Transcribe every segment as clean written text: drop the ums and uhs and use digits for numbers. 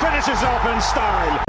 finishes off in style.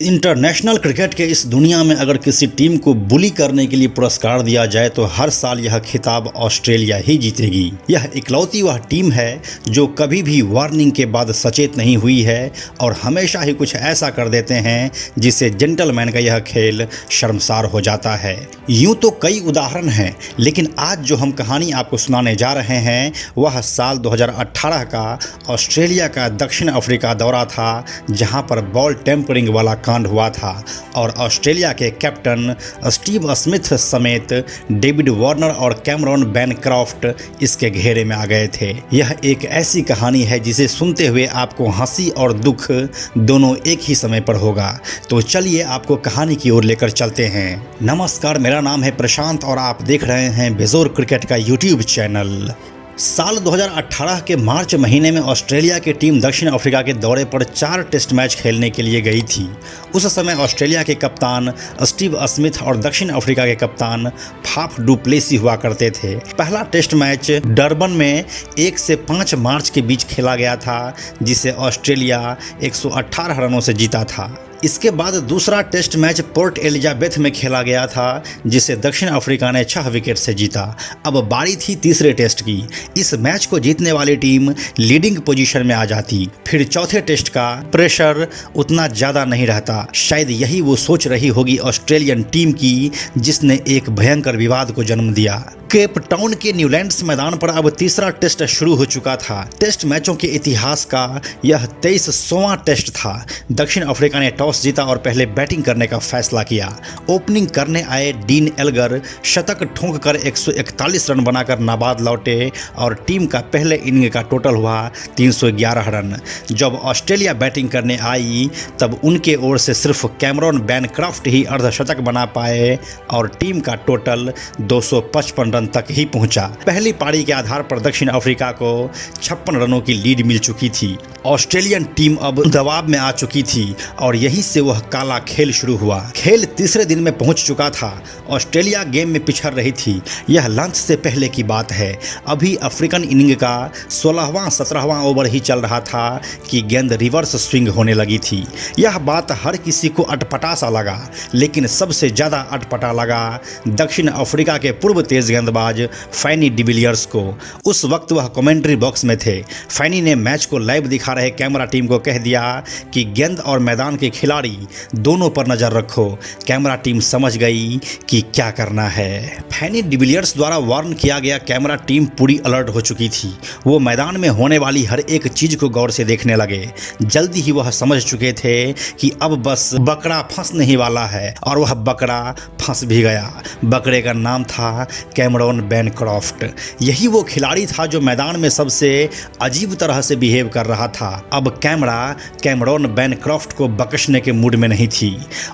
International cricket के इस दुनिया में अगर किसी टीम को बुली करने के लिए पुरस्कार दिया जाए तो हर साल यह खिताब ऑस्ट्रेलिया ही जीतेगी। यह इकलौती वह टीम है जो कभी भी वार्निंग के बाद सचेत नहीं हुई है और हमेशा ही कुछ ऐसा कर देते हैं जिससे जेंटलमैन का यह खेल शर्मसार हो जाता है। यूं तो कई उदाहरण हैं, लेकिन आज जो हम कहानी आपको सुनाने जा रहे हैं वह साल 2018 का ऑस्ट्रेलिया का दक्षिण अफ्रीका दौरा था, जहां पर बॉल टेम्परिंग वाला कांड हुआ था और ऑस्ट्रेलिया के कैप्टन स्टीव स्मिथ समेत डेविड वार्नर और कैमरॉन बैनक्रॉफ्ट इसके घेरे में आ गए थे। यह एक ऐसी कहानी है जिसे सुनते हुए आपको हंसी और दुख दोनों एक ही समय पर होगा। तो चलिए आपको कहानी की ओर लेकर चलते हैं। नमस्कार, मेरा नाम है प्रशांत और आप देख रहे हैं बेजोर क्रिकेट का यूट्यूब चैनल। साल 2018 के मार्च महीने में ऑस्ट्रेलिया की टीम दक्षिण अफ्रीका के दौरे पर 4 टेस्ट मैच खेलने के लिए गई थी। उस समय ऑस्ट्रेलिया के कप्तान स्टीव स्मिथ और दक्षिण अफ्रीका के कप्तान फाफ डु प्लेसी हुआ करते थे। पहला टेस्ट मैच डरबन में 1 से 5 मार्च के बीच खेला गया था, जिसे ऑस्ट्रेलिया 118 रनों से जीता था। इसके बाद दूसरा टेस्ट मैच पोर्ट एलिजाबेथ में खेला गया था, जिसे दक्षिण अफ्रीका ने 6 विकेट से जीता। अब बारी थी तीसरे टेस्ट की। इस मैच को जीतने वाली टीम लीडिंग पोजीशन में आ जाती। फिर चौथे टेस्ट का प्रेशर उतना ज़्यादा नहीं रहता। शायद यही वो सोच रही होगी ऑस्ट्रेलियन टीम की, जिसने एक भयंकर विवाद को जन्म दिया। केप टाउन के न्यूलैंड्स मैदान पर अब तीसरा टेस्ट शुरू हो चुका था। टेस्ट मैचों के इतिहास का यह 23वां टेस्ट था। दक्षिण अफ्रीका ने टॉस जीता और पहले बैटिंग करने का फैसला किया। ओपनिंग करने आए डीन एल्गर शतक ठोंककर 141 रन बनाकर नाबाद लौटे और टीम का पहले इनिंग का टोटल हुआ 311 रन। जब ऑस्ट्रेलिया बैटिंग करने आई तब उनके ओर से सिर्फ कैमरॉन बैनक्रॉफ्ट ही अर्धशतक बना पाए और टीम का टोटल 255 रन तक ही पहुंचा। पहली पारी के आधार पर दक्षिण अफ्रीका को 56 रनों की लीड मिल चुकी थी। ऑस्ट्रेलियन टीम अब दबाव में आ चुकी थी और यहीं से वह काला खेल शुरू हुआ। खेल तीसरे दिन में पहुंच चुका था। ऑस्ट्रेलिया गेम में पिछड़ रही थी। यह लंच से पहले की बात है। अभी अफ्रीकन इनिंग का 16वां 17वां ओवर ही चल रहा था कि गेंद रिवर्स स्विंग होने लगी थी। यह बात हर किसी को अटपटा सा लगा, लेकिन सबसे ज़्यादा अटपटा लगा दक्षिण अफ्रीका के पूर्व तेज गेंदबाज फैनी डिविलियर्स को। उस वक्त वह कमेंट्री बॉक्स में थे। फैनी ने मैच को लाइव दिखा रहे कैमरा टीम को कह दिया कि गेंद और मैदान के खिलाड़ी दोनों पर नज़र रखो। कैमरा टीम समझ गई कि क्या करना है। फैनी डिविलियर्स द्वारा वार्न किया गया कैमरा टीम पूरी अलर्ट हो चुकी थी। वो मैदान में होने वाली हर एक चीज़ को गौर से देखने लगे। जल्दी ही वह समझ चुके थे कि अब बस बकरा फंसने ही वाला है, और वह बकरा फंस भी गया। बकरे का नाम था कैमरॉन बैनक्रॉफ्ट। यही वो खिलाड़ी था जो मैदान में सबसे अजीब तरह से बिहेव कर रहा था। अब कैमरॉन बैनक्रॉफ्ट को बकशने के मूड में नहीं थी।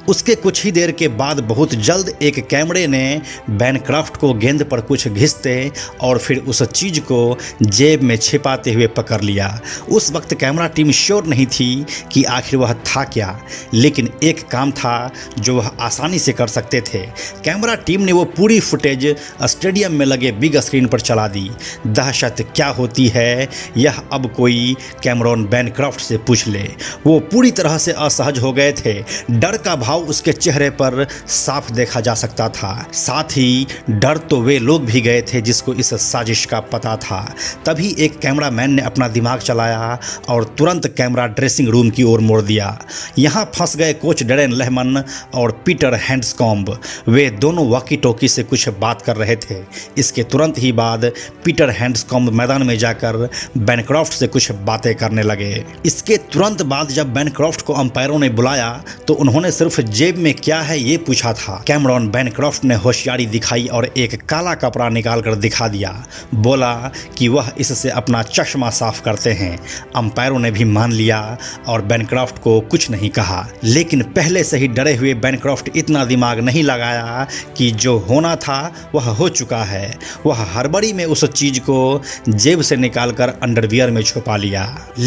उसके कुछ ही देर के बाद बहुत जल्द एक कैमरे ने बैनक्रॉफ्ट को गेंद पर कुछ घिसते और फिर उस चीज़ को जेब में छिपाते हुए पकड़ लिया। उस वक्त कैमरा टीम श्योर नहीं थी कि आखिर वह था क्या, लेकिन एक काम था जो वह आसानी से कर सकते थे। कैमरा टीम ने वो पूरी फुटेज स्टेडियम में लगे बिग स्क्रीन पर चला दी। दहशत क्या होती है यह अब कोई कैमरॉन बैनक्रॉफ्ट से पूछ ले। वो पूरी तरह से असहज हो गए थे। डर का भाव उसके चेहरे पर साफ देखा जा सकता था। साथ ही डर तो वे लोग भी गए थे जिसको इस साजिश का पता था। तभी एक कैमरामैन ने अपना दिमाग चलाया और तुरंत कैमरा ड्रेसिंग रूम की ओर मोड़ दिया। यहाँ फंस गए कोच डैरेन लेहमन और पीटर हैंड्सकॉम्ब। वे दोनों वॉकी टॉकी से कुछ बात कर रहे थे। इसके तुरंत ही बाद पीटर हैंड्सकॉम्ब मैदान में जाकर बैनक्रॉफ्ट से कुछ बातें करने लगे। इसके तुरंत बाद जब बैनक्रॉफ्ट को अंपायरों ने बुलाया तो उन्होंने सिर्फ जेब में क्या है ये पूछा था। कैमरॉन बैनक्रॉफ्ट ने होशियारी दिखाई और एक काला कपड़ा निकाल कर दिखा दिया। बोला कि वह इससे अपना चश्मा साफ करते हैं। अंपायरों ने भी मान लिया और बैनक्रॉफ्ट को कुछ नहीं कहा। लेकिन पहले से ही डरे हुए बैनक्रॉफ्ट इतना दिमाग नहीं लगाया कि जो होना था वह हो चुका है। वह हड़बड़ी में उस चीज़ को जेब से निकालकर अंडरवियर में छुपा लिया।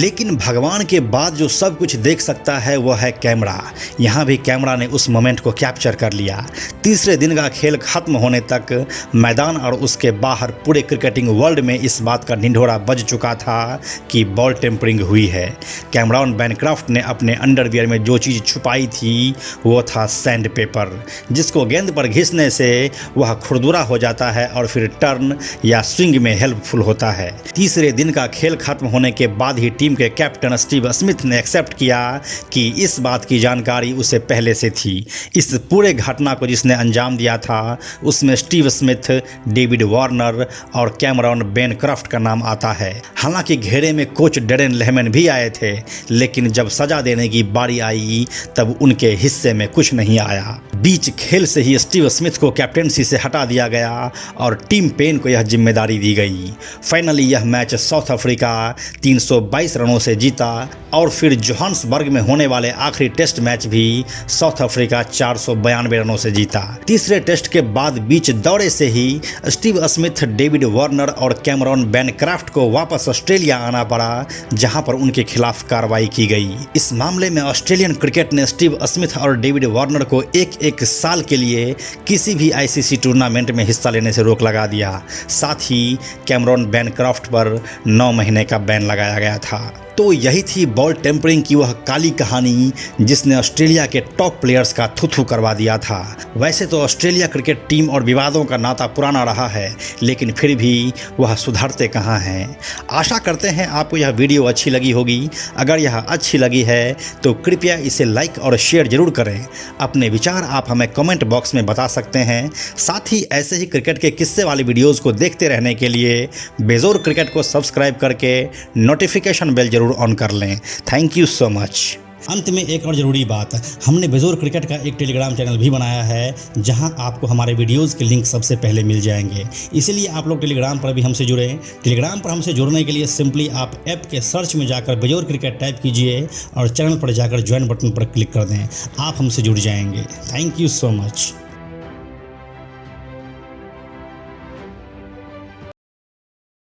लेकिन भगवान के बाद जो सब कुछ देख सकता है वह है कैमरा। यहाँ भी कैमरा ने उस मोमेंट को कैप्चर कर लिया। तीसरे दिन का खेल खत्म होने तक मैदान और उसके बाहर पूरे क्रिकेटिंग वर्ल्ड में इस बात का ढिंढोरा बज चुका था कि बॉल टेम्परिंग हुई है। कैमरॉन बैनक्रॉफ्ट ने अपने अंडरवियर में जो चीज़ छुपाई थी वो था सैंड पेपर, जिसको गेंद पर घिसने से वह खुरदुरा हो जाता है और फिर टर्न या स्विंग में हेल्पफुल होता है। तीसरे दिन का खेल खत्म होने के बाद ही टीम के कैप्टन स्टीव स्मिथ ने एक्सेप्ट किया कि इस बात की जानकारी उसे पहले से थी। इस पूरे घटना को जिसने अंजाम दिया था उसमें स्टीव स्मिथ, डेविड वार्नर और कैमरॉन बैनक्रॉफ्ट का नाम आता है। हालांकि घेरे में कोच डैरेन लेहमैन भी आए थे, लेकिन जब सजा देने की बारी आई तब उनके हिस्से में कुछ नहीं आया। बीच खेल से ही स्टीव स्मिथ को कैप्टेंसी से हटा दिया गया और टीम पेन को यह जिम्मेदारी दी गई। फाइनली यह मैच साउथ अफ्रीका 322 रनों से जीता और फिर जोहान्सबर्ग में होने वाले आखिरी टेस्ट मैच भी साउथ अफ्रीका 492 रनों से जीता। तीसरे टेस्ट के बाद बीच दौरे से ही स्टीव स्मिथ, डेविड वार्नर और कैमरॉन बैनक्रॉफ्ट को वापस ऑस्ट्रेलिया आना पड़ा, जहां पर उनके खिलाफ कार्रवाई की गई। इस मामले में ऑस्ट्रेलियन क्रिकेट ने स्टीव स्मिथ और डेविड वार्नर को एक साल के लिए किसी भी आईसीसी टूर्नामेंट में हिस्सा लेने से रोक लगा दिया। साथ ही कैमरॉन बैनक्रॉफ्ट पर 9 महीने का बैन लगाया गया था। तो यही थी बॉल टेम्परिंग की वह काली कहानी जिसने ऑस्ट्रेलिया के टॉप प्लेयर्स का थू-थू करवा दिया था। वैसे तो ऑस्ट्रेलिया क्रिकेट टीम और विवादों का नाता पुराना रहा है, लेकिन फिर भी वह सुधरते कहाँ हैं। आशा करते हैं आपको यह वीडियो अच्छी लगी होगी। अगर यह अच्छी लगी है तो कृपया इसे लाइक और शेयर जरूर करें। अपने विचार आप हमें कमेंट बॉक्स में बता सकते हैं। साथ ही ऐसे ही क्रिकेट के किस्से वाली वीडियोज़ को देखते रहने के लिए बेजोर क्रिकेट को सब्सक्राइब करके नोटिफिकेशन बेल जरूर ऑन कर लें। Thank you so much. अंत में एक और ज़रूरी बात, हमने बेजोर क्रिकेट का एक टेलीग्राम चैनल भी बनाया है जहां आपको हमारे वीडियोस के लिंक सबसे पहले मिल जाएंगे। इसीलिए आप लोग टेलीग्राम पर भी हमसे जुड़ें। टेलीग्राम पर हमसे जुड़ने के लिए सिंपली आप ऐप के सर्च में जाकर बेजोर क्रिकेट टाइप कीजिए और चैनल पर जाकर ज्वाइन बटन पर क्लिक कर दें। आप हमसे जुड़ जाएंगे। Thank you so much.